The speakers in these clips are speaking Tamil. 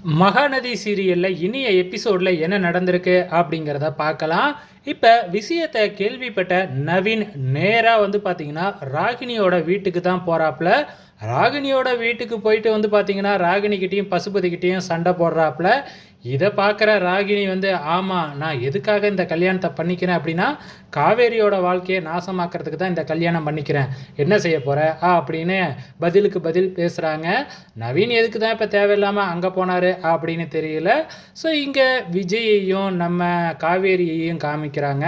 மகாநதி சீரியலில் இனிய எபிசோடில் என்ன நடந்திருக்கு அப்படிங்கிறத பார்க்கலாம். இப்போ விஷயத்தை கேள்விப்பட்ட நவீன் நேராக பார்த்தீங்கன்னா ராகினியோட வீட்டுக்கு தான் போகிறாப்புல. ராகினியோட வீட்டுக்கு போயிட்டு பார்த்தீங்கன்னா ராகினிக்கிட்டேயும் பசுபதிக்கிட்டேயும் சண்டை போடுறாப்புல. இதை பார்க்குற ராகினி ஆமாம், நான் எதுக்காக இந்த கல்யாணத்தை பண்ணிக்கிறேன் அப்படின்னா காவேரியோட வாழ்க்கையை நாசமாக்கிறதுக்கு தான் இந்த கல்யாணம் பண்ணிக்கிறேன், என்ன செய்ய போகிற அப்படின்னு பதிலுக்கு பதில் பேசுகிறாங்க. நவீன் எதுக்கு தான் இப்போ தேவையில்லாமல் அங்கே போனார் அப்படின்னு தெரியல. ஸோ இங்கே விஜயையும் நம்ம காவேரியையும் காமிக்கிறாங்க.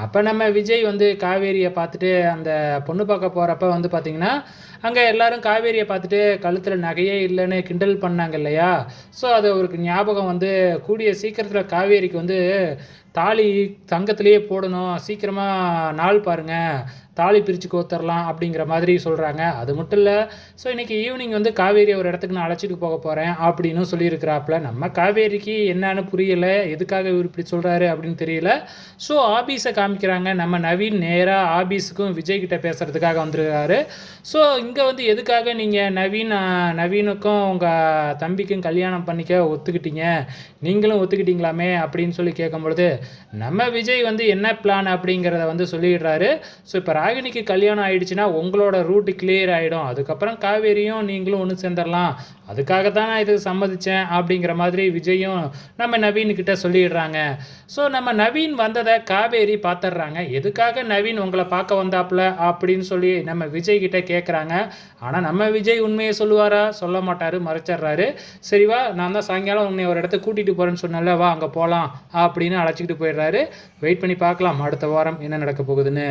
அப்போ நம்ம விஜய் காவேரியை பார்த்துட்டு அந்த பொண்ணு பார்க்க போகிறப்ப பார்த்திங்கன்னா அங்கே எல்லாரும் காவேரியை பார்த்துட்டு கழுத்தில் நகையே இல்லைன்னு கிண்டல் பண்ணாங்க இல்லையா. ஸோ அது அவருக்கு ஞாபகம் கூடிய சீக்கிரத்தில் காவேரிக்கு தாலி தங்கத்திலேயே போடணும், சீக்கிரமாக நாள் பாருங்கள், தாலி பிரித்து கோத்தரலாம் அப்படிங்கிற மாதிரி சொல்கிறாங்க. அது மட்டும் இல்லை, ஸோ இன்றைக்கி ஈவினிங் காவேரியை ஒரு இடத்துக்கு நான் அழைச்சிட்டு போக போகிறேன் அப்படின்னு சொல்லியிருக்கிறாப்புல. நம்ம காவேரிக்கு என்னன்னு புரியலை, எதுக்காக இவர் இப்படி சொல்கிறாரு அப்படின்னு தெரியல. ஸோ ஆபீஸை காமிக்கிறாங்க. நம்ம நவீன் நேராக ஆபீஸுக்கும் விஜய்கிட்ட பேசுகிறதுக்காக வந்துருக்காரு. ஸோ இங்கே எதுக்காக நீங்கள் நவீனுக்கும் உங்கள் தம்பிக்கும் கல்யாணம் பண்ணிக்க ஒத்துக்கிட்டீங்க, நீங்களும் ஒத்துக்கிட்டீங்களாமே அப்படின்னு சொல்லி கேட்கும்பொழுது நம்ம விஜய் என்ன பிளான் அப்படிங்கிறத சொல்லிடுறாரு. ஸோ இப்போ ராகினிக்கு கல்யாணம் ஆயிடுச்சுன்னா உங்களோட ரூட்டு கிளியர் ஆகிடும், அதுக்கப்புறம் காவேரியும் நீங்களும் ஒன்று சேர்ந்துடலாம், அதுக்காக தான் நான் இது சம்மதித்தேன் அப்படிங்கிற மாதிரி விஜயும் நம்ம நவீன்கிட்ட சொல்லிடுறாங்க. ஸோ நம்ம நவீன் வந்ததை காவேரி பார்த்துட்றாங்க. எதுக்காக நவீன் உங்களை பார்க்க வந்தாப்புல அப்படின்னு சொல்லி நம்ம விஜய்கிட்ட கேட்குறாங்க. ஆனால் நம்ம விஜய் உண்மையை சொல்லுவாரா, சொல்ல மாட்டார், மறைச்சிட்றாரு. சரிவா, நான் தான் சாயங்காலம் உன்னை ஒரு இடத்துக்கு கூட்டிகிட்டு போகிறேன்னு சொன்னல, வா அங்கே போகலாம் அப்படின்னு அழைச்சிக்கிட்டு போயிடுறாரு. வெயிட் பண்ணி பார்க்கலாம் அடுத்த வாரம் என்ன நடக்க போகுதுன்னு.